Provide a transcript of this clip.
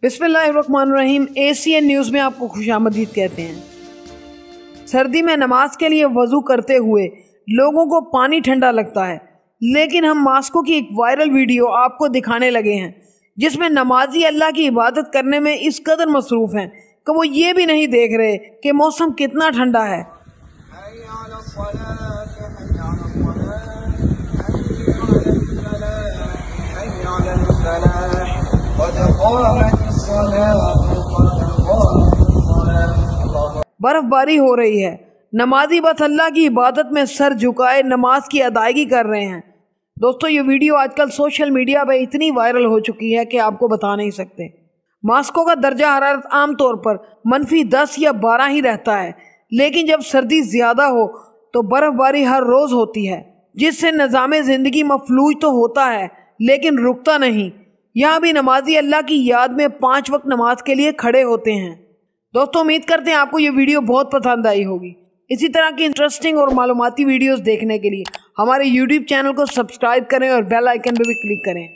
बिस्मिल्लाहिर्रहमानिर्रहीम। ACN news में आपको खुशामदीद कहते हैं। सर्दी में नमाज के लिए वज़ू करते हुए लोगों को पानी ठंडा लगता है, लेकिन हम मास्कों की एक वायरल वीडियो आपको दिखाने लगे हैं जिसमें नमाजी अल्लाह की इबादत करने में इस कदर मसरूफ़ हैं कि वो ये भी नहीं देख रहे कि मौसम कितना ठंडा है। बर्फबारी हो रही है, नमाजी बस अल्लाह की इबादत में सर झुकाए नमाज की अदायगी कर रहे हैं। दोस्तों, ये वीडियो आजकल सोशल मीडिया पे इतनी वायरल हो चुकी है कि आपको बता नहीं सकते। मास्को का दर्जा हरारत आम तौर पर -10 या 12 ही रहता है, लेकिन जब सर्दी ज़्यादा हो तो बर्फबारी हर रोज़ होती है, जिससे निज़ाम ज़िंदगी मफलूज तो होता है लेकिन रुकता नहीं। यहाँ भी नमाजी अल्लाह की याद में 5 वक्त नमाज के लिए खड़े होते हैं। दोस्तों, उम्मीद करते हैं आपको ये वीडियो बहुत पसंद आई होगी। इसी तरह की इंटरेस्टिंग और मालूमाती वीडियोस देखने के लिए हमारे YouTube चैनल को सब्सक्राइब करें और बेल आइकन पर भी क्लिक करें।